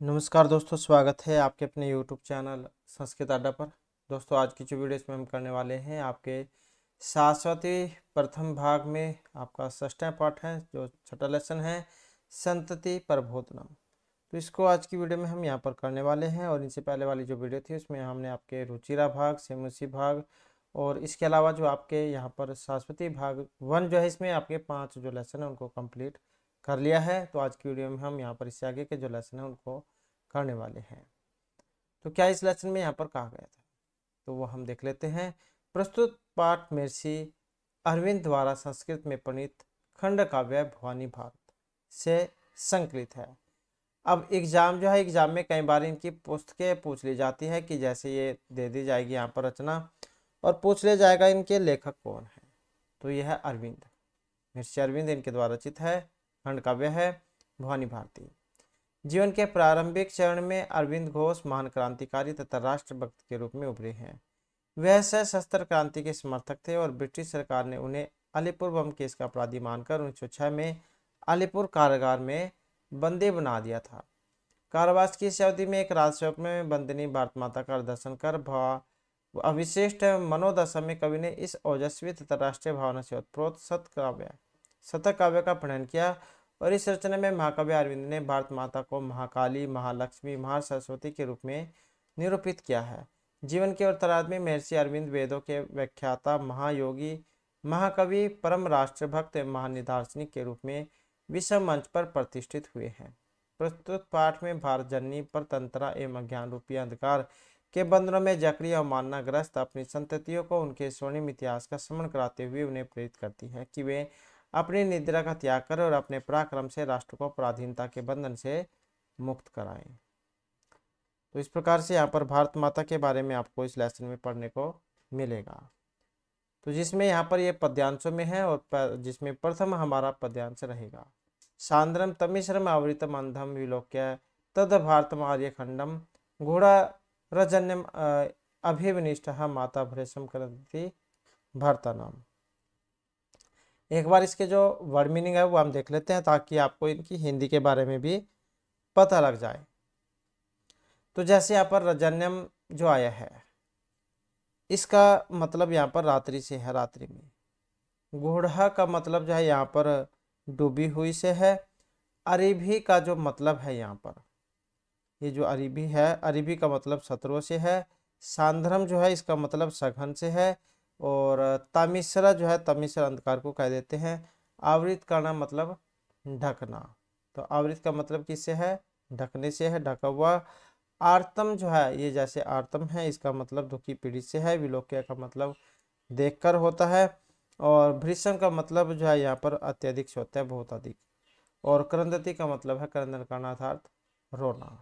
नमस्कार दोस्तों, स्वागत है आपके अपने YouTube चैनल संस्कृत अड्डा पर। दोस्तों, आज की जो वीडियो इसमें हम करने वाले हैं आपके शाश्वती प्रथम भाग में आपका षष्ठा पाठ है, जो छठा लेसन है संतति प्रबोधनम। तो इसको आज की वीडियो में हम यहाँ पर करने वाले हैं। और इनसे पहले वाली जो वीडियो थी उसमें हमने आपके रुचिरा भाग, सेमुसी भाग और इसके अलावा जो आपके यहाँ पर शाश्वती भाग 1 जो है, इसमें आपके 5 जो लेसन है उनको कंप्लीट कर लिया है। तो आज की वीडियो में हम यहाँ पर इससे आगे के जो लेसन है उनको करने वाले हैं। तो क्या इस लेसन में यहाँ पर कहा गया था, तो वो हम देख लेते हैं। प्रस्तुत पाठ महर्षि अरविंद द्वारा संस्कृत में प्रणीत खंड काव्य भवानी भारत से संकलित है। अब एग्जाम जो है, एग्जाम में कई बार इनकी पुस्तकें पूछ ली जाती है कि जैसे ये दे दी जाएगी यहाँ पर रचना और पूछ लिया जाएगा इनके लेखक कौन है। तो यह है अरविंद, महर्षि अरविंद, इनके द्वारा रचित है खंड काव्य है भवानी भारती। जीवन के प्रारंभिक चरण में अरविंद घोष महान क्रांतिकारी तथा राष्ट्रभक्त के रूप में उभरे हैं। वह सशस्त्र क्रांति के समर्थक थे और ब्रिटिश सरकार ने उन्हें अलीपुर बम केस का अपराधी मानकर 1906 में अलीपुर कारागार में बंदी बना दिया था। कारावास की इस अवधि में एक राजसेवक में बंदिनी भारत माता का दर्शन कर अविशिष्ट मनोदशा में कवि ने इस ओजस्वी तथा राष्ट्रीय भावना से उत्प्रोत शतक काव्य का पठन किया। और इस रचना में महाकवि अरविंद ने भारत माता को महाकाली, महालक्ष्मी, महासरस्वती के रूप में निरूपित किया है। जीवन के उत्तरार्ध में महर्षि अरविंद वेदों के व्याख्याता, महायोगी, महाकवि, परम राष्ट्रभक्त एवं महानिदार्शनिक के रूप में विश्व मंच पर प्रतिष्ठित हुए हैं। प्रस्तुत पाठ में भारत जननी पर तंत्रा एवं अज्ञान रूपी अंधकार के बंधनों में जकड़ी अवमानना ग्रस्त अपनी संततियों को उनके स्वर्णिम इतिहास का स्मरण कराते हुए उन्हें प्रेरित करती है कि वे अपनी निद्रा का त्याग करें और अपने पराक्रम से राष्ट्र को पराधीनता के बंधन से मुक्त कराएं। तो इस प्रकार से यहाँ पर भारत माता के बारे में आपको इस लेसन में पढ़ने को मिलेगा। तो जिसमें यहाँ पर ये पद्यांशों में है और जिसमें प्रथम हमारा पद्यांश रहेगा। सांद्रम तमिश्रम आवृतम अंधम विलोक्य तद भारतम आर्य खंडम घोड़ा रजन्यम अभिविनिष्ट माता भ्रेशम करती भारता नाम। एक बार इसके जो वर्ड मीनिंग है वो हम देख लेते हैं ताकि आपको इनकी हिंदी के बारे में भी पता लग जाए। तो जैसे यहाँ पर रजन्यम जो आया है, इसका मतलब यहाँ पर रात्रि से है, रात्रि में। घोड़ा का मतलब जो है यहाँ पर डूबी हुई से है। अरिभी का जो मतलब है यहाँ पर, ये जो अरिभी है, अरिभी का मतलब शत्रुओं से है। सांध्रम जो है इसका मतलब सघन से है। और तमिश्रा जो है, तमिश्रा अंधकार को कह देते हैं। आवृत करना मतलब ढकना, तो आवृत का मतलब किससे है, ढकने से है, ढका हुआ। आर्तम जो है, ये जैसे आर्तम है, इसका मतलब दुखी पीड़ित से है। विलोक्य का मतलब देखकर होता है। और भृशम का मतलब जो है यहाँ पर अत्यधिक से होता है, बहुत अधिक। और क्रंदती का मतलब है क्रंदन करना अर्थात रोना।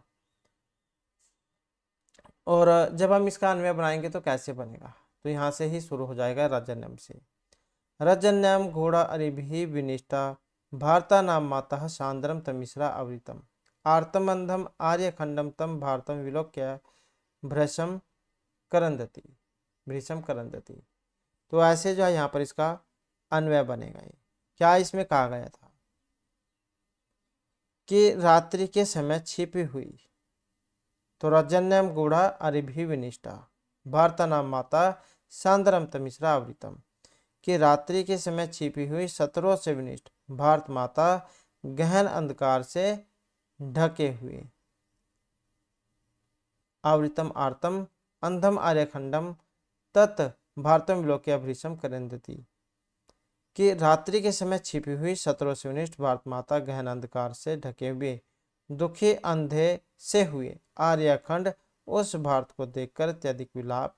और जब हम इसका अन्वय बनाएंगे तो कैसे बनेगा, तो यहाँ से ही शुरू हो जाएगा रजन्यम से। रजन्यम घोड़ा अरिभि विनिष्ठा भारता नाम माता सांद्रम तमिश्रा आवृतम आर्तमंधम आर्यखंडम तम भारतम विलोक्य भ्रशम करंदती भृशम करंदती। तो ऐसे जो है यहाँ पर इसका अन्वय बनेगा। ये क्या इसमें कहा गया था कि रात्रि के समय छिपी हुई, तो रजन्यम गूढ़ा अरिभि विनिष्ठा भारता नाम माता सांद्रम तमिश्रा आवृतम, कि रात्रि के समय छिपी हुई शत्रुओं से विनिष्ठ भारत माता गहन अंधकार से ढके हुए। आवृतम आर्तम अंधम आर्यखंडम तत् भारतम विलोक्य भृशम करंदती, कि रात्रि के समय छिपी हुई शत्रुओं से विनिष्ठ भारत माता गहन अंधकार से ढके हुए दुखी अंधे से हुए आर्यखंड उस भारत को देखकर अत्यधिक विलाप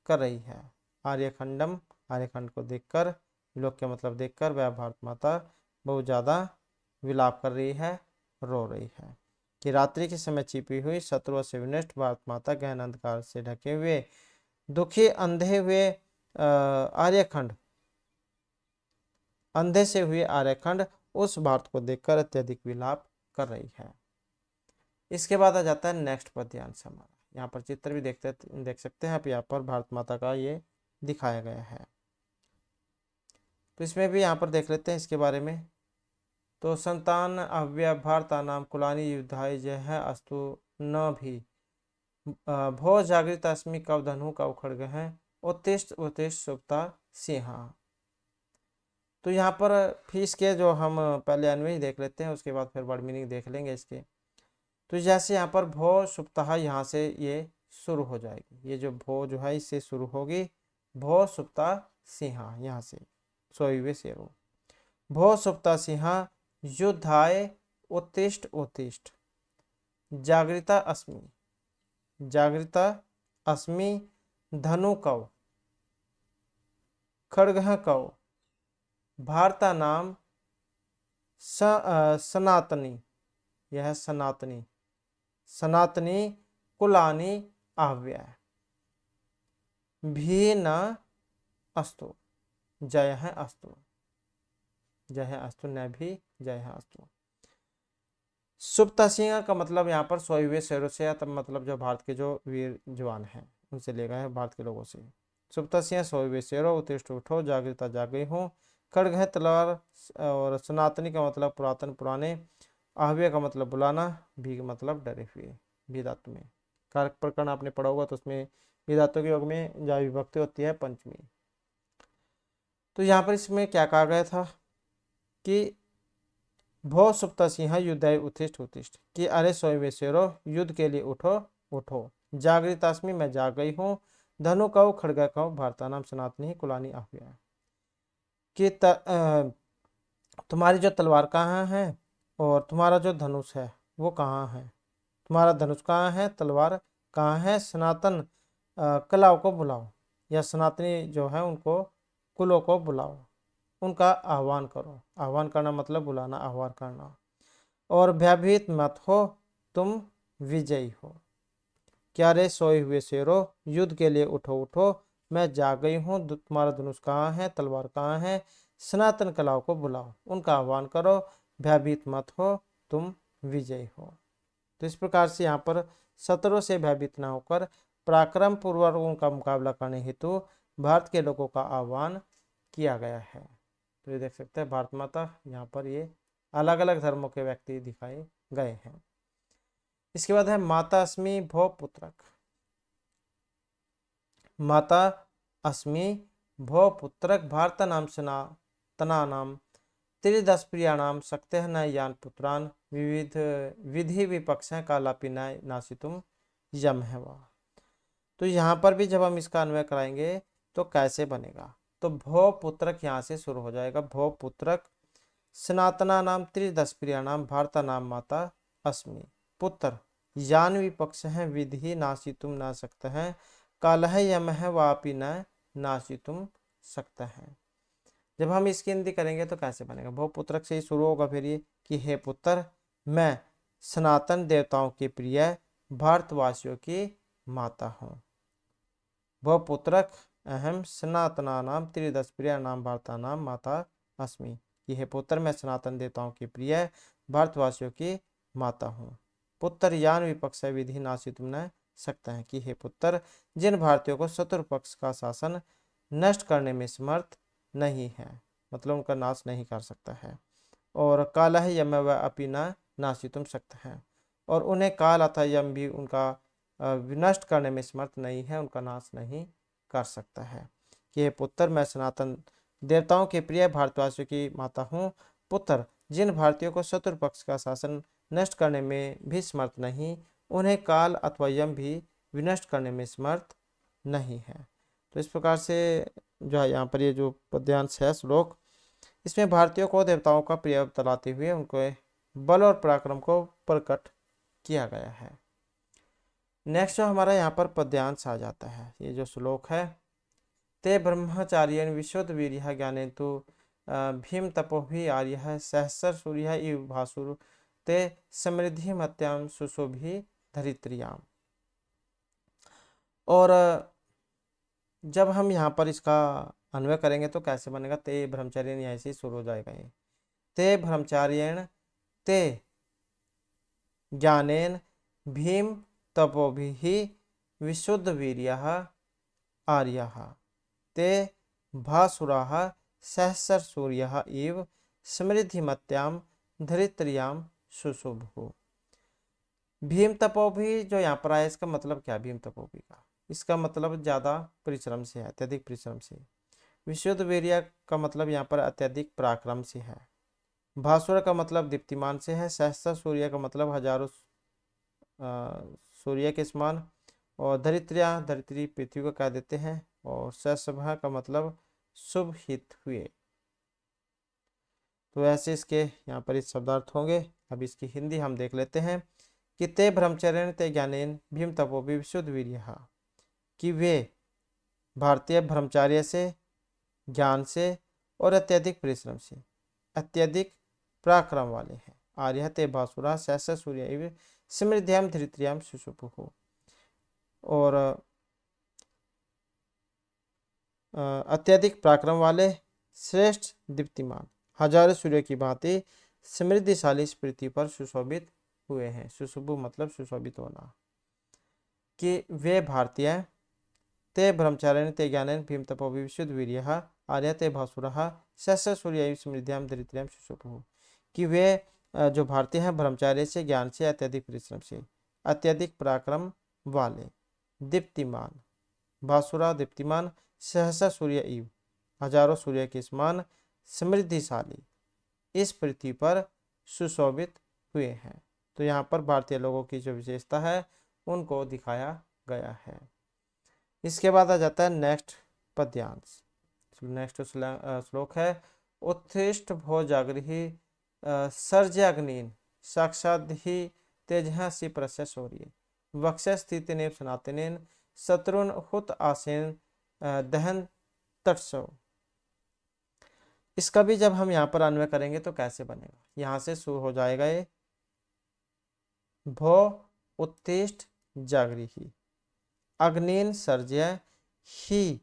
कर रही है। आर्यखंडम, आर्यखंड को देखकर, विलोक का मतलब देखकर, वह भारत माता बहुत ज्यादा विलाप कर रही है, रो रही है। कि रात्रि के समय छिपी हुई शत्रुओं से विनष्ट भारत माता गहन अंधकार से ढके हुए दुखी अंधे हुए आर्यखंड, अंधे से हुए आर्यखंड उस भारत को देखकर अत्यधिक विलाप कर रही है। इसके बाद आ जाता है नेक्स्ट पद्यांश हमारा। यहाँ पर चित्र भी देख सकते हैं आप, यहाँ पर भारत माता का ये दिखाया गया है। तो इसमें भी यहाँ पर देख लेते हैं इसके बारे में। तो संतान अव्यय भारतानाम कुलानि युद्धाय जय अस्तु न भी भो जागृत अस्मि कव धनु कव खड्ग है उत्तिष्ठ उत्तिष्ठ सुप्ता सिंहा। तो यहाँ पर फिर इसके जो हम पहले अन्वय देख लेते हैं, उसके बाद फिर वर्ड मीनिंग देख लेंगे इसके। तो जैसे यहाँ पर भो सुप्ता, यहाँ से ये शुरू हो जाएगी, ये जो भो जो है इससे शुरू होगी, भो सुप्ता सिंहा, यहाँ से सोए हुए शेरों। भो सुप्ता सिंहा युद्धाय उत्तिष्ठ उत्तिष्ठ जागृता अस्मि, जागृता अस्मि धनु कव खड्ग कव भारता नाम सनातनी, यह सनातनी, सनातनी कुलानि अव्यय भी न अस्तु जय है अस्तु, जय है अस्तु न भी जय है अस्तु। सुप्ता सिंह का मतलब यहाँ पर सोए हुए शेरों से, तब मतलब जो भारत के जो वीर जवान हैं उनसे ले गए हैं, भारत के लोगों से। सुप्ता सिंह सोए हुए शेरों उत्तिष्ठ उठो जागृता जाग गई हूँ, खड्ग है तलवार, और सनातनी का मतलब पुरातन पुराने, अव्यय का मतलब बुलाना, भी का मतलब डरे हुए। भी धातु में कारक प्रकरण आपने पढ़ा होगा, तो उसमें भी धातु के योग में जा विभक्ति होती है पंचमी। तो यहाँ पर इसमें क्या कहा गया था कि भो सुप्ता सिंह युद्धाय उत्तिष्ठ उत्तिष्ठ, कि अरे सोए हुए शेरों युद्ध के लिए उठो उठो, जागृतास्मि मैं जाग गई हूँ, धनु कहो खड्ग कहो भारता नाम सनातनी कुलानि अव्यय, कि तुम्हारी जो तलवार कहाँ है और तुम्हारा जो धनुष है वो कहाँ है, तुम्हारा धनुष कहाँ है, तलवार कहाँ है, सनातन कलाओं को बुलाओ, या सनातनी जो है उनको कुलों को बुलाओ, उनका आह्वान करो। आह्वान करना मतलब बुलाना, आह्वान करना। और भयभीत मत हो, तुम विजयी हो। क्या रे सोए हुए शेरों युद्ध के लिए उठो उठो, मैं जाग गई हूँ, तुम्हारा धनुष कहाँ है, तलवार कहाँ है, सनातन कलाओं को बुलाओ, उनका आह्वान करो, भयभीत मत हो, तुम विजयी हो। तो इस प्रकार से यहाँ पर शत्रुओं से भयभीत न होकर पराक्रम पूर्वक उनका मुकाबला करने हेतु भारत के लोगों का आह्वान किया गया है। तो ये देख सकते हैं भारत माता, यहाँ पर ये अलग अलग धर्मों के व्यक्ति दिखाए गए हैं। इसके बाद है माता अस्मि भो पुत्रक, माता अस्मि भो पुत्रक भारत नाम सनातना नाम त्रिदश प्रियाणाम शक्ति न यान पुत्रान विविध विधि विपक्ष कालापि नासितुम यम है वह। तो यहाँ पर भी जब हम इसका अन्वय कराएंगे तो कैसे बनेगा, तो भो पुत्रक यहाँ से शुरू हो जाएगा, भो पुत्रक सनातना नाम त्रिदश प्रियाणाम भारता नाम माता अस्मि पुत्र यान विपक्ष है विधि नासितुम ना सकते हैं, कालह यम है वापि न नासितुम सकते हैं। जब हम इसकी हिंदी करेंगे तो कैसे बनेगा, भो पुत्रक से ही शुरू होगा फिर ये कि हे पुत्र मैं सनातन देवताओं की प्रिय भारतवासियों की माता हूँ। भो पुत्रक अहम सनातना नाम त्रिदश प्रिय नाम भारता नाम माता अस्मि, कि हे पुत्र मैं सनातन देवताओं की प्रिय भारतवासियों की माता हूँ। पुत्र यान विपक्ष विधि नासितुम न सकता है, कि हे पुत्र जिन भारतीयों को शत्रु पक्ष का शासन नष्ट करने में समर्थ नहीं है, मतलब उनका नाश नहीं कर सकता है। और काल है यम व अपि न नासितुम सकता है, और उन्हें काल अथवा यम भी उनका विनष्ट करने में समर्थ नहीं है, उनका नाश नहीं कर सकता है। कि हे पुत्र मैं सनातन देवताओं के प्रिय भारतवासियों की माता हूँ। पुत्र जिन भारतीयों को शत्रु पक्ष का शासन नष्ट करने में भी समर्थ नहीं, उन्हें काल अथवा यम भी विनष्ट करने में समर्थ नहीं है। तो इस प्रकार से जो है यहाँ पर ये जो पद्यांश है श्लोक, इसमें भारतीयों को देवताओं का प्रिय बतलाते हुए उनको बल और पराक्रम को प्रकट किया गया है। नेक्स्ट जो हमारा यहाँ पर पद्यांश आ जाता है, ये जो श्लोक है, ते ब्रह्मचार्य विशुद्ध वीर्य ज्ञाने तो भीम तपोभि आर्य सहस्र सूर्य इव भासुर ते समृद्धि मत्याम सुशोभि धरित्रियाम। और जब हम यहाँ पर इसका अन्वय करेंगे तो कैसे बनेगा, ते ब्रह्मचार्यण यहाँ से शुरू हो जाएगा ये, ते ब्रह्मचार्यण ते ज्ञानेन भीम तपोभिः विशुद्ध वीर्यः आर्यः ते भासुराः सहस्र सूर्यः इव समृद्धिमत्यां धरित्रियाम शुशुभु। भीम तपोभी जो यहाँ पर आया, इसका मतलब क्या? भीम तपोभी का इसका मतलब ज्यादा परिश्रम से है, अत्यधिक परिश्रम से। विशुद्ध वीर्य का मतलब यहाँ पर अत्यधिक पराक्रम से है। भास्वर का मतलब दीप्तिमान से है। सहस्त्र सूर्य का मतलब हजारों सूर्य के समान। और धरित्रिया, धरित्री पृथ्वी को कह देते हैं। और सहस्रभ का मतलब शुभ हित हुए। तो ऐसे इसके यहाँ पर इस शब्दार्थ होंगे। अब इसकी हिंदी हम देख लेते हैं कि ते ब्रह्मचर्य ते ज्ञानेन भीम तपोभी विशुद्ध वीर्य, कि वे भारतीय ब्रह्मचार्य से, ज्ञान से और अत्यधिक परिश्रम से अत्यधिक पराक्रम वाले हैं। आर्य ते भासुरा सहस्र सूर्य समृद्धियाम धरित्रियाम शुशुभु। और अत्यधिक पराक्रम वाले, श्रेष्ठ, दीप्तिमान, हजारों सूर्य की भांति समृद्धिशाली इस पृथ्वी पर सुशोभित हुए हैं। सुशुभु मतलब सुशोभित होना। कि वे भारतीय ते ब्रह्मचारिण ते ज्ञानेन भीम तपोभी विशुद्ध वीर्यः आर्य ते भासुरः सहस्र सूर्य समृद्धियाम धरित्रियाम शुशुभु। कि वे जो भारतीय हैं ब्रह्मचार्य से, ज्ञान से, अत्यधिक परिश्रम से अत्यधिक पराक्रम वाले, दीप्तिमान, भासुरा दीप्तिमान, सहस्र सूर्य इव हजारों सूर्य के समान, समृद्धिशाली इस पृथ्वी पर सुशोभित हुए हैं। तो यहाँ पर भारतीय लोगों की जो विशेषता है उनको दिखाया गया है। इसके बाद आ जाता है नेक्स्ट पद्यांश। नेक्स्ट श्लोक है उत्थिष्ठ भो जागृहि सर्जग्नीन साक्षाद ही तेजसी प्रस्य शौर्य वक्ष स्थितिनेव सनातनेन शत्रुन हुत आसेन दहन तत्सव। इसका भी जब हम यहाँ पर अन्वय करेंगे तो कैसे बनेगा? यहाँ से शुरू हो जाएगा ये भो उत्तिष्ठ जागृहि अग्निन सर्जय ही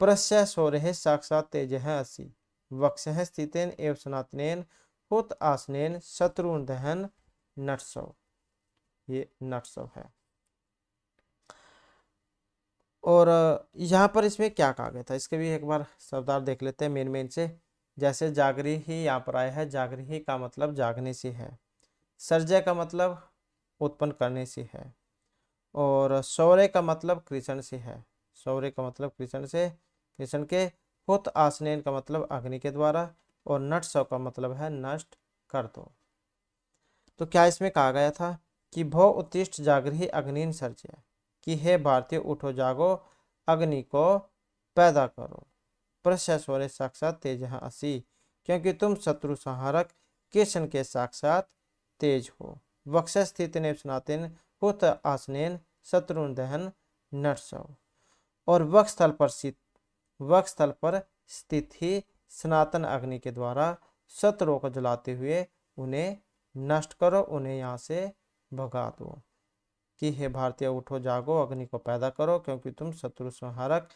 प्रस्य शौर्य साक्षात तेज असि वक्ष स्थितेन एव सनातनेन हुत आसनेन शत्रुन दहन नटसव। ये नटसव है। और यहाँ पर इसमें क्या कहा गया था इसके भी एक बार शब्दार्थ देख लेते हैं मेन से। जैसे जागरी ही यहाँ पर आया है, जागरी ही का मतलब जागने से है। सर्जय का मतलब उत्पन्न करने से है। और शौर्य का मतलब कृष्ण से है। शौर्य का मतलब कृष्ण से, कृष्ण के। हुत आसनेन का मतलब अग्नि के द्वारा। और नटसव का मतलब है नष्ट कर दो। तो क्या इसमें कहा गया था कि भो उत्तिष्ठ जागृहि अग्निन सर्जय, कि हे भारतीय उठो जागो अग्नि को पैदा करो। प्रस्य शौर्य साक्षात तेज असी, क्योंकि तुम शत्रु संहारक कृष्ण के साक्षात तेज हो। वक्ष स्थित ने सनातन हुत आसनेन शत्रुन दहन नटसव। और वक्षस्थल पर स्थित ही सनातन अग्नि के द्वारा शत्रुओं को जलाते हुए उन्हें नष्ट करो, उन्हें यहाँ से भगा दो। कि हे भारतीय उठो जागो अग्नि को पैदा करो, क्योंकि तुम शत्रु संहारक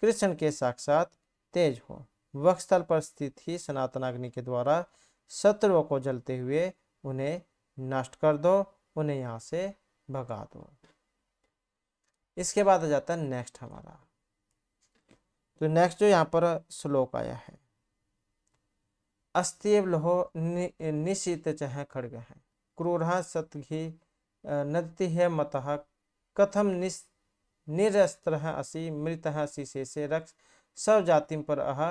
कृष्ण के साक्षात तेज हो। वक्षस्थल पर स्थित ही सनातन अग्नि के द्वारा शत्रुओं को जलते हुए उन्हें नष्ट कर दो, उन्हें यहाँ से भगा दो। इसके बाद आ जाता है नेक्स्ट हमारा। तो नेक्स्ट जो यहाँ पर श्लोक आया है अस्त्यव लोहो निशित चह खड़ग है क्रूर सतघी नदति है मतः कथम निरस्त्र असि मृत शिशेषे रक्ष सब जातिम पर अह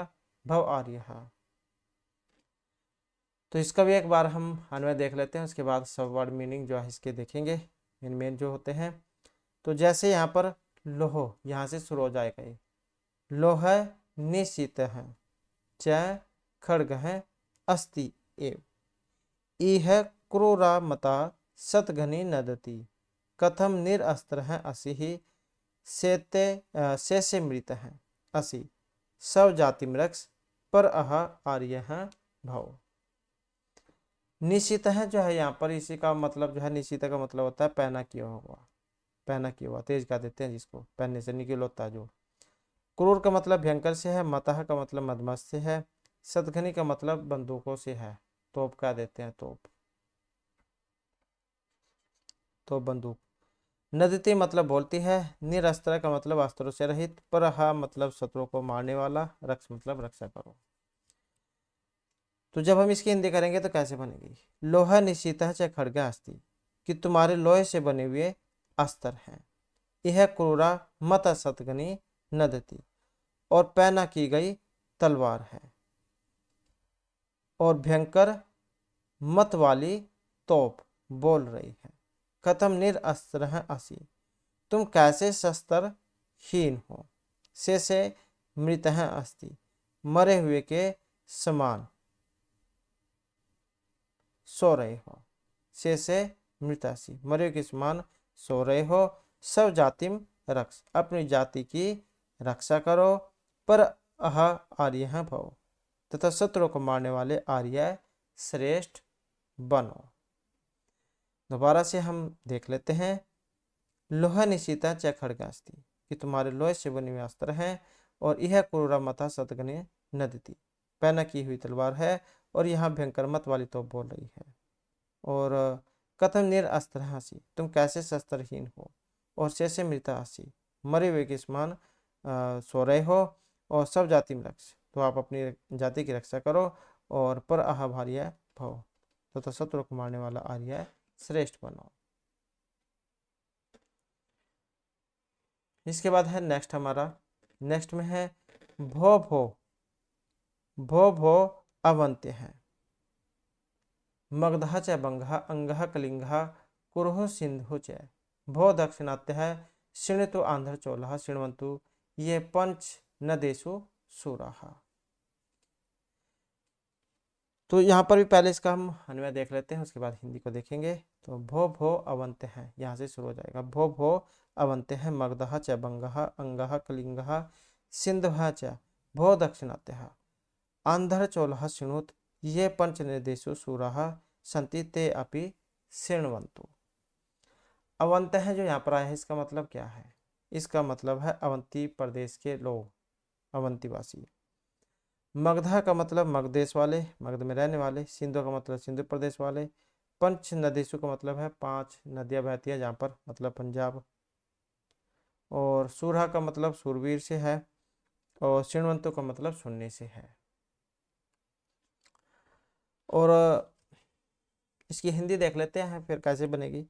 भव आर्य। तो इसका भी एक बार हम अन्वय देख लेते हैं, उसके बाद सब वर्ड मीनिंग जो है इसके देखेंगे मेन जो होते हैं। तो जैसे यहाँ पर लोहो यहाँ से शुरू हो जाएगा ये लोह निशित है च खड़ग है अस्ति एव इह क्रूरा मता सतघनी नदती कथम निरस्त्र है असि ही से मृत है असि सब जाति मृक्ष पर अह आर्य है भव। निशित है जो है यहाँ पर इसी का मतलब जो है निशित का मतलब होता है पहना किया हुआ, पहना किया हुआ तेज का देते हैं जिसको पहनने से निकल होता है जो। क्रूर का मतलब भयंकर से है, मतः का मतलब मदमस्त से है, सतघनी का मतलब बंदूकों से है, तोप का देते हैं तोप बंदूक। नदती मतलब बोलती है, निरस्त्र का मतलब अस्त्रों से रहित, परहा मतलब शत्रुओं को मारने वाला, रक्ष मतलब रक्षा करो। तो जब हम इसकी हिंदी करेंगे तो कैसे बनेगी, लोहा निशीतः च खड्गा अस्ति, कि तुम्हारे लोहे से बने हुए अस्त्र हैं। यह क्रूरा मत सतगनी नदती, और पैना की गई तलवार है, और भयंकर मत वाली तोप बोल रही है। कथम निरअस्त्र असी, तुम कैसे शस्त्रहीन हो। से मृत अस्ति, मरे हुए के समान सो रहे हो। से मृतासी, मरे हुए के समान सो रहे हो। सब जातिम रक्ष, अपनी जाति की रक्षा करो। पर अह आर्य भव, तथा शत्रु को मारने वाले आर्य श्रेष्ठ बनो। दोबारा से हम देख लेते हैं। लोहा निशीता च खड्गास्ति, कि तुम्हारे लोहे से बने हुए अस्त्र हैं, और यह क्रूरा मता सतगने नदती, पैना की हुई तलवार है, और यहाँ भयंकर मत वाली तोप बोल रही है। और कथम निरअस्त्र हसी, तुम कैसे शस्त्रहीन हो। और से मृता हसी, मरे हुए के समान सो रहे हो। और सब जाति में रक्ष, तो आप अपनी जाति की रक्षा करो। और पर आह भार्य भव, तो शत्रु को मारने वाला आर्य श्रेष्ठ बनो। इसके बाद है नेक्स्ट हमारा, नेक्स्ट में है भो भो, भो भो अवंत्य है। मगध च बंग अंग कलिंग कुरु सिंधु च, भो दक्षिणात्य है। शृणुतु आंध्र चोल शृण्वन्तु ये पंच नदेशु सूराहा। तो यहाँ पर भी पहले इसका हम अन्वय देख लेते हैं, उसके बाद हिंदी को देखेंगे। तो भो भो अवंत्य है, यहाँ से शुरू हो जाएगा। भो भो अवंत्य है, मगध च बंग अंग कलिंग सिंधु च, भो दक्षिणात्य आंध्र चोल शृणुत ये पंच निर्देशु सूरा संति ते अपि शृण्वन्तु। अवंत है जो यहाँ पर आया है, इसका मतलब क्या है। इसका मतलब है अवंती प्रदेश के लोग, अवंतीवासी। मगधा का मतलब मगधेश वाले, मगध में रहने वाले। सिंधु का मतलब सिंधु प्रदेश वाले। पंच नदेशु का मतलब है 5 नदियां बहती हैं जहाँ पर, मतलब पंजाब। और सूरा का मतलब सूरवीर से है। और शृण्वन्तु का मतलब सुनने से है। और इसकी हिंदी देख लेते हैं फिर कैसे बनेगी।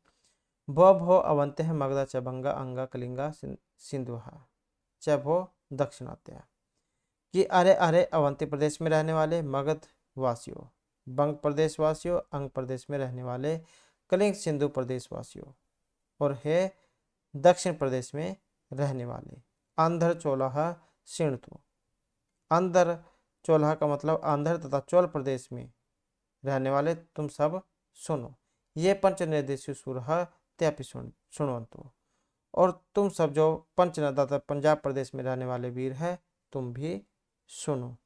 भ भो अवंत्य है, मगधा च बंगा अंगा कलिंगा सिंधुहा च भो दक्षिणात्य, कि अरे अरे अवंती प्रदेश में रहने वाले मगध वासियों, बंग प्रदेश वासियों, अंग प्रदेश में रहने वाले, कलिंग सिंधु प्रदेश वासियों, और हे दक्षिण प्रदेश में रहने वाले। आंध्र चोलाहा सिणतु, आंध्र चोलाहा का मतलब आंध्र तथा चोल प्रदेश में रहने वाले तुम सब सुनो। ये पंच निर्देशु सूरहा त्यापि सुनवंतु, और तुम सब जो पंच नदा पंजाब प्रदेश में रहने वाले वीर है तुम भी सुनो।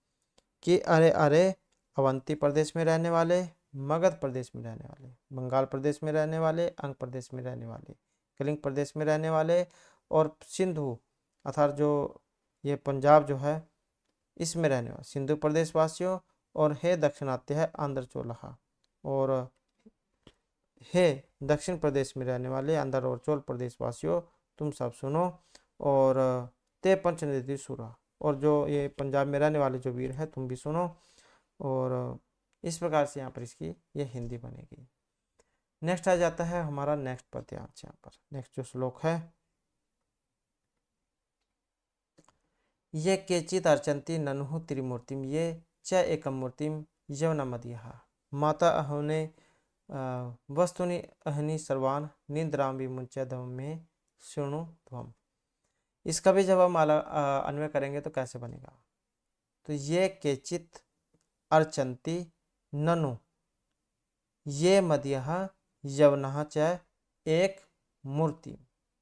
कि अरे अरे अवंती प्रदेश में रहने वाले, मगध प्रदेश में रहने वाले, बंगाल प्रदेश में रहने वाले, अंग प्रदेश में रहने वाले, कलिंग प्रदेश में रहने वाले, और सिंधु अर्थात जो ये पंजाब जो है इसमें रहने वाले सिंधु प्रदेश वासियों, और हे दक्षिणात्य है आंध्र चोलहा, और हे दक्षिण प्रदेश में रहने वाले आंध्र और चोल प्रदेश वासियों तुम सब सुनो। और ते पंच नदी सुरा, और जो ये पंजाब में रहने वाले जो वीर है तुम भी सुनो। और इस प्रकार से यहाँ पर इसकी ये हिंदी बनेगी। नेक्स्ट आ जाता है हमारा नेक्स्ट पद्यांश। यहाँ पर नेक्स्ट जो श्लोक है, ये केचित अर्चंती ननुः त्रिमूर्तिम ये च एकम मूर्तिम यवनमदिहा माता अहोने वस्तुनि अहनि सर्वान निंद्राम विमुच्यदम में शृणु ध्वम। इसका भी जब हम अन्वय करेंगे तो कैसे बनेगा। तो ये केचित अर्चंती ननु ये मदियः यवनः च एक मूर्ति,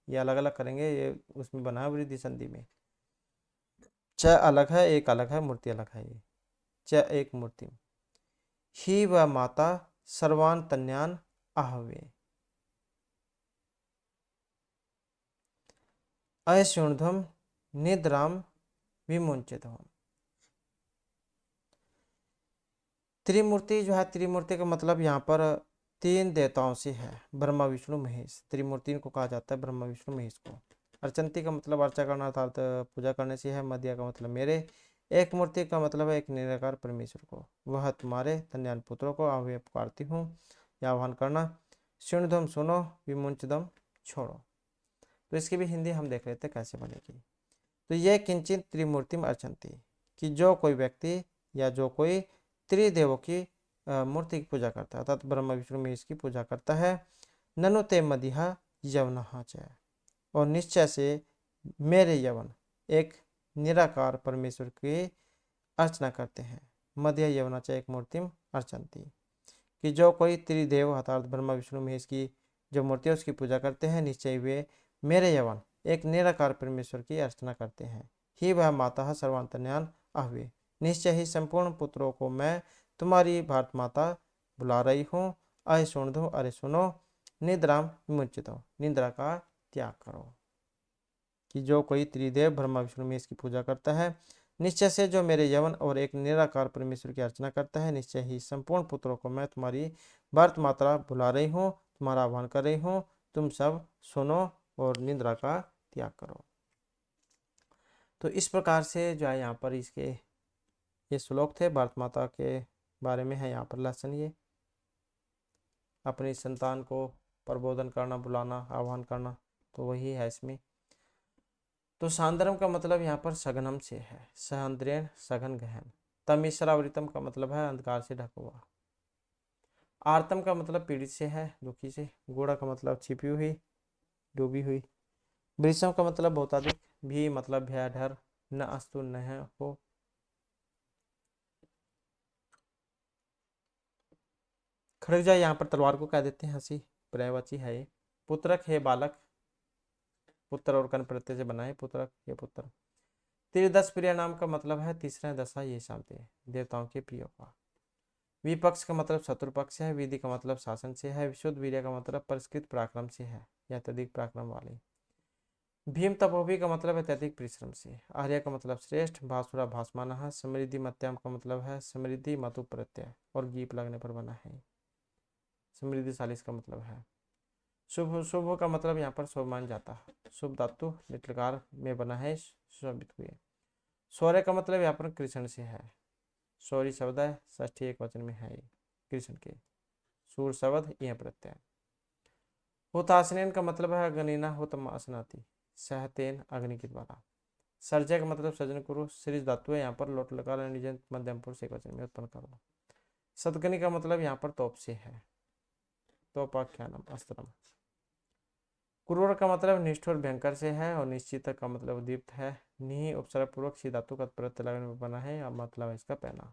ये अलग अलग करेंगे, ये उसमें बना है वृद्धि संधि में। च अलग है, एक अलग है, मूर्ति अलग है। ये च एक मूर्ति। ही व माता सर्वान तन्यान आहवे अशुणधम निद्राम विमुंचितम। त्रिमूर्ति जो है, त्रिमूर्ति का मतलब यहाँ पर 3 देवताओं से है, ब्रह्मा विष्णु महेश। त्रिमूर्ति को कहा जाता है ब्रह्मा विष्णु महेश को। अर्चंती का मतलब अर्चा करना अर्थात पूजा करने से है। मध्य का मतलब मेरे, एक मूर्ति का मतलब है एक निराकार परमेश्वर को। वह तुम्हारे धन्यान पुत्रों को आह्वय पुकारती हूँ या आह्वान करना। सुनधम सुनो, विमुंचदम छोड़ो। तो इसकी भी हिंदी हम देख लेते कैसे बनेगी। तो यह किंचित त्रिमूर्तिम अर्चन्ति, कि जो कोई व्यक्ति या जो कोई त्रिदेवों की मूर्ति की पूजा करता है, अर्थात ब्रह्मा विष्णु महेश की पूजा करता है। ननु ते मदिहा यवनः च, और निश्चय से मेरे यवन एक निराकार परमेश्वर की अर्चना करते हैं। मध्य यवना च एक मूर्तिम अर्चन्ति, कि जो कोई त्रिदेव अर्थात ब्रह्मा विष्णु महेश की जो मूर्ति है उसकी पूजा करते हैं, निश्चय वे मेरे यवन एक निराकार परमेश्वर की अर्चना करते हैं। ही वह माता सर्वांतर्यान आह्वे, निश्चय ही संपूर्ण पुत्रों को मैं तुम्हारी भारत माता बुला रही हूँ। अय सुन दो, अरे सुनो, निद्राम विमुंचितो, निद्रा का त्याग करो। कि जो कोई त्रिदेव ब्रह्मा विष्णु महेश की पूजा करता है, निश्चय से जो मेरे यवन और एक निराकार परमेश्वर की अर्चना करता है, निश्चय ही संपूर्ण पुत्रों को मैं तुम्हारी भारत माता बुला रही हूँ, तुम्हारा आह्वान कर रही हूँ। तुम सब सुनो और निद्रा का त्याग करो। तो इस प्रकार से जो है यहाँ पर इसके ये श्लोक थे, भारत माता के बारे में है यहाँ पर लेसन। ये अपनी संतान को प्रबोधन करना, बुलाना, आह्वान करना, तो वही है इसमें। तो सांद्रम का मतलब यहाँ पर सघनम से है, सहांद्रेण सघन गहन। तमिश्रावृतम का मतलब है अंधकार से ढका हुआ। आर्तम का मतलब पीड़ित से है, दुखी से। गूढ़ा का मतलब छिपी हुई, डूबी हुई। वृषम का मतलब बहुत अधिक। भी मतलब भय डर, न अस्तु न है हो। खड़गजा यहाँ पर तलवार को कह देते हैं, हंसी पर्यायवाची है ये। पुत्रक है बालक, पुत्र और कर्ण प्रत्यय से बना है, पुत्रक ये पुत्र। त्रिदश प्रिय नाम का मतलब है तीसरा दशा, ये शांति देवताओं के प्रिय का। विपक्ष का मतलब शत्रु पक्ष है। विधि का मतलब शासन से है। विशुद्ध वीर्य का मतलब परिष्कृत पराक्रम से है, या अत्यधिक पराक्रम वाले। भीम तपोभी का मतलब है अत्यधिक परिश्रम से। आर्य का मतलब श्रेष्ठ। भासुरा भासमान। समृद्धि मत्याम का मतलब है समृद्धि मतु प्रत्यय और गीप लगने पर बना है, समृद्धिशाली इसका मतलब है। शुभ, शुभ का मतलब यहाँ पर शुभ मान जाता है। शुभ धातु लिटलकार में बना है, शोभित हुए। शौर्य का मतलब यहाँ पर कृष्ण से है। शौर्य शब्द है, षष्ठी एक वचन में है कृष्ण के। सूर शब्द यह प्रत्यय। हुतासनेन का मतलब है अग्निना हुतम असनाति, सहतेन अग्नि के द्वारा। सर्जय का मतलब सृजन करो। सिरिज धातु है यहाँ पर, लोट लकार निजंत मध्यम पुरुष एक वचन में उत्पन्न करो। सदगनि का मतलब यहाँ पर तोप से है, तोपाख्यानम अस्त्रम। क्रूर का मतलब निष्ठुर भयंकर से है, और निश्चित का मतलब दीप्त है। निहि उपसर्ग पूर्वक सी धातु का प्रत्यय लगने में बना है, अब मतलब है इसका पहना।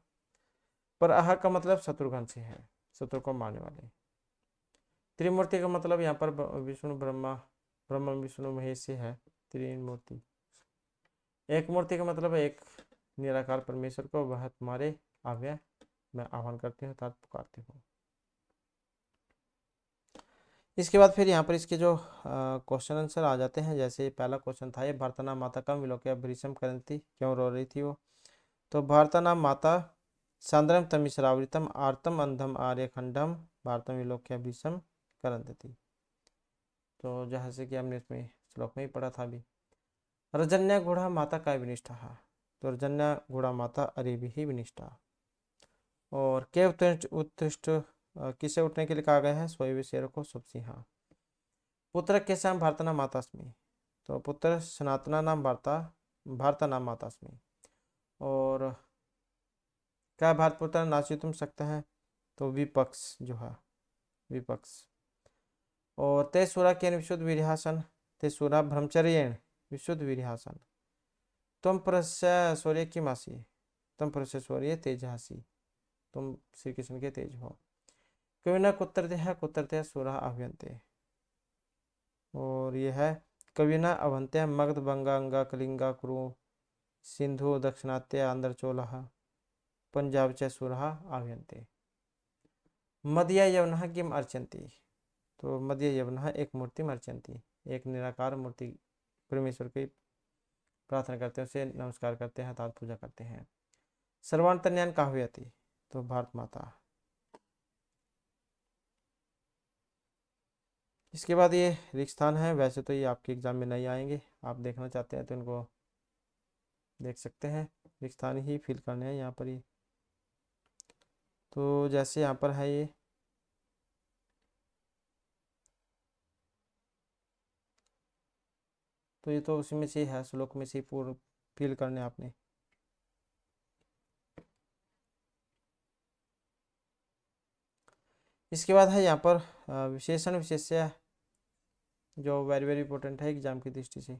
पर अह का मतलब शत्रुघ्न से है, शत्रु को मारने वाले। त्रिमूर्ति का मतलब यहाँ पर विष्णु ब्रह्मा, ब्रह्मा विष्णु महेश से है, त्रिमूर्ति। एक मूर्ति का मतलब है एक निराकार परमेश्वर को, वह तुम्हारे आव्य मैं आह्वान करती हूँ अर्थात पुकारती हूँ। इसके बाद फिर यहाँ पर इसके जो क्वेश्चन आंसर आ जाते हैं। जैसे पहला क्वेश्चन था, ये भारतना माता कम विलोक्य भ्रीषम करंती, क्यों रो रही थी वो। तो भारतना माता सांद्रम तमिश्रावृतम आर्तम अंधम आर्यखंडम भारतम विलोक्य भ्रीषम करंती। तो जैसे कि हमने इसमें श्लोक में ही पढ़ा था अभी। रजन्या घोड़ा माता का विनिष्ठा, तो रजन्या घोड़ा माता अरेबी ही विनिष्ठा। और के उत्तिष्ठ किसे उठने के लिए कहा गया है, सोए शेर को शुभ सिंहा। पुत्र के शाम भारतना मातास्मी, तो पुत्र सनातना नाम भारता, भारता नाम मातास्मी। और क्या भारत पुत्र नाची तुम सकते हैं, तो विपक्ष जो है, विपक्ष। और तेसुरा के विशुद्ध वीर्यासन, तेसुरा ब्रह्मचर्य विशुद्ध वीर्यासन। तुम प्रस्य सूर्य की मासी, तुम प्रस्य सूर्य तेजहासी, तुम श्री कृष्ण के तेज हो। कविना कुत्तरते है, कुत्तरते सूरा अभ्यंते। और यह है कविना अभंत्य मगध बंगा अंगा कलिंगा कुरु सिंधु दक्षिणात्य आंध्र चोलह पंजाब च सुरहा आभ्यंते। मध्य यवनः किम अर्चन्ति, तो मध्य यवनः एक मूर्ति अर्चन्ति, एक निराकार मूर्ति परमेश्वर की प्रार्थना करते हैं, उसे नमस्कार करते हैं अर्थात पूजा करते हैं। सर्वांतर्यान का हुई, तो भारत माता। इसके बाद ये रिक्स्थान है। वैसे तो ये आपके एग्जाम में नहीं आएंगे, आप देखना चाहते हैं तो इनको देख सकते हैं। रिक्त स्थान ही फिल करने हैं यहाँ पर ये। तो जैसे यहाँ पर है ये, तो ये तो उसी में से है, श्लोक में से पूर्ण फिल करने आपने। इसके बाद है यहाँ पर विशेषण विशेष्य, जो वेरी वेरी इंपॉर्टेंट है एग्जाम की दृष्टि से।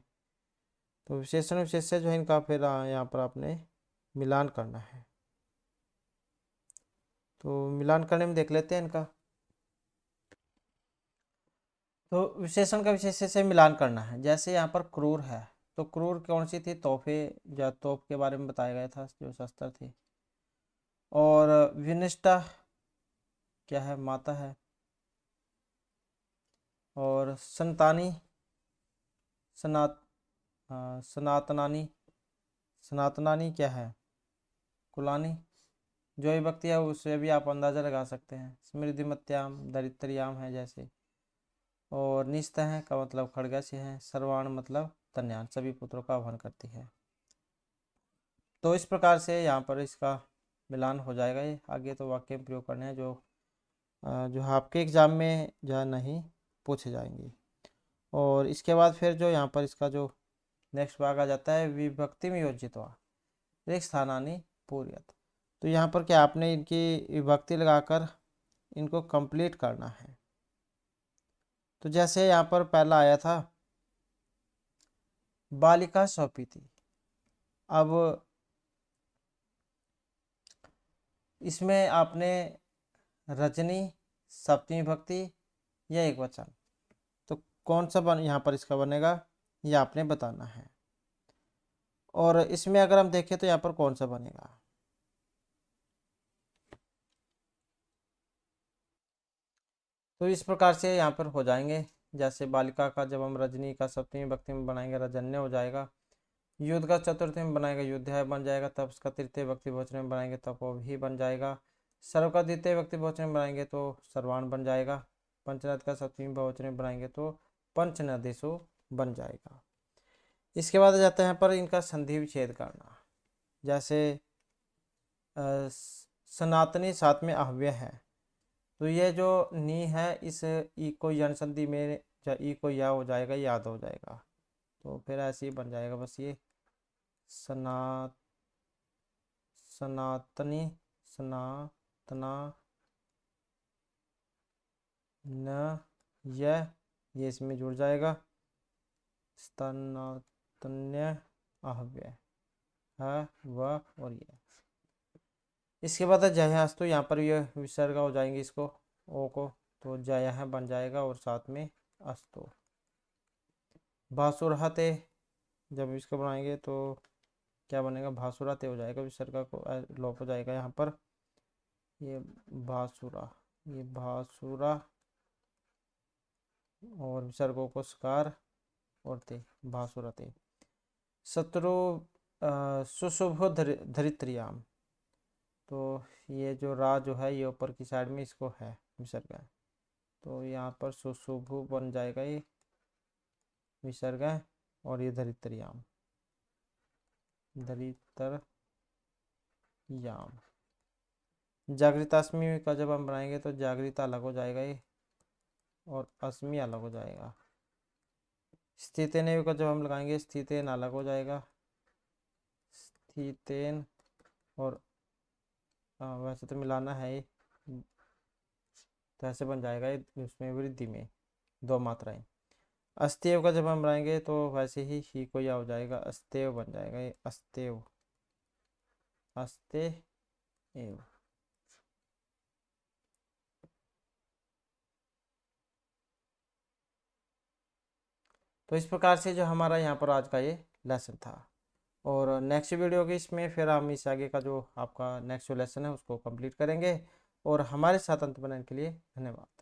तो विशेषण विशेष्य जो है इनका फिर यहाँ पर आपने मिलान करना है। तो मिलान करने में देख लेते हैं इनका। तो विशेषण का विशेष्य से मिलान करना है। जैसे यहाँ पर क्रूर है, तो क्रूर कौन सी थी? तोहफे या तोप के बारे में बताया गया था, जो शस्त्र थी। और विनिष्ठा क्या है? माता है। और संतानी, सनात सनातनानी, सनातनानी क्या है? कुलानी। जो ये व्यक्ति है उससे भी आप अंदाजा लगा सकते हैं। समृद्धिमत्याम, दरिद्रयाम है जैसे। और निस्तः है का मतलब खड़गस्य है। सर्वाण मतलब तन्यान, सभी पुत्रों का आह्वान करती है। तो इस प्रकार से यहाँ पर इसका मिलान हो जाएगा। ये आगे तो वाक्य में प्रयोग करने हैं जो आपके एग्जाम में जो है नहीं पूछे जाएंगे। और इसके बाद फिर जो यहाँ पर इसका जो नेक्स्ट भाग आ जाता है, विभक्ति में योजित्वा रिक्त स्थानानि पूर्यत। तो यहाँ पर क्या आपने इनकी विभक्ति लगाकर इनको कंप्लीट करना है। तो जैसे यहाँ पर पहला आया था बालिका सौंपी थी। अब इसमें आपने रजनी सप्तमी विभक्ति या एक वचन, तो कौन सा यहाँ पर इसका बनेगा ये आपने बताना है। और इसमें अगर हम देखें तो यहाँ पर कौन सा बनेगा? तो इस प्रकार से यहाँ पर हो जाएंगे। जैसे बालिका का जब हम रजनी का सप्तमी विभक्ति में बनाएंगे रजन्य हो जाएगा। युद्ध का चतुर्थी में बनाएगा युद्धाय बन जाएगा। तब उसका तृतीय विभक्ति बहुवचन में बनाएंगे तब वो भी बन जाएगा। सर्व का द्वितीय विभक्ति बहुवचन में बनाएंगे तो सर्वान बन जाएगा। पंचनद का सप्तमी बहुवचन में बनाएंगे तो पंचनदेशु बन जाएगा। इसके बाद आ जाता है यहाँ पर इनका संधि विच्छेद करना। जैसे सनातनी साथ में अव्यय है, तो ये जो नी है इस ई को यन संधि में ई को या हो जाएगा, याद हो जाएगा। तो फिर ऐसे ही बन जाएगा बस ये सना सनातनी सनातना न ये इसमें जुड़ जाएगा। सनातन्य अव्यय है वह और ये। इसके बाद जय अस्तु, यहाँ पर ये विसर्ग हो जाएंगे इसको ओ को, तो जय है बन जाएगा और साथ में अस्तु। भासुरहते जब इसको बनाएंगे तो क्या बनेगा? भासुरते हो जाएगा, विसर्ग को लोप हो जाएगा यहाँ पर। ये भासुरा, ये भासुरा और विसर्गों को स्कार और ते भासुरते। शत्रु सुशुभ धरित्रियाम, तो ये जो रा जो है ये ऊपर की साइड में इसको है विसर्ग है, तो यहाँ पर सुशुभ बन जाएगा ये विसर्ग है। और ये धरित्रियाम, धरित्रयाम। जागृताष्टमी का जब हम बनाएंगे तो जागृता अलग हो जाएगा ये और अष्टमी अलग हो जाएगा। स्थितेन का जब हम लगाएंगे स्थितेन अलग हो जाएगा, स्थितेन। और वैसे तो मिलाना है ये, तो ऐसे बन जाएगा ये उसमें वृद्धि में दो मात्राएं। अस्तेव का जब हम बनाएंगे तो वैसे ही को या हो जाएगा, अस्तेव बन जाएगा ये अस्तेव, अस्ते एव। तो इस प्रकार से जो हमारा यहाँ पर आज का ये लेसन था। और नेक्स्ट वीडियो की इसमें फिर हम इस आगे का जो आपका नेक्स्ट जो लेसन है उसको कंप्लीट करेंगे। और हमारे साथ अंत बनाने के लिए धन्यवाद।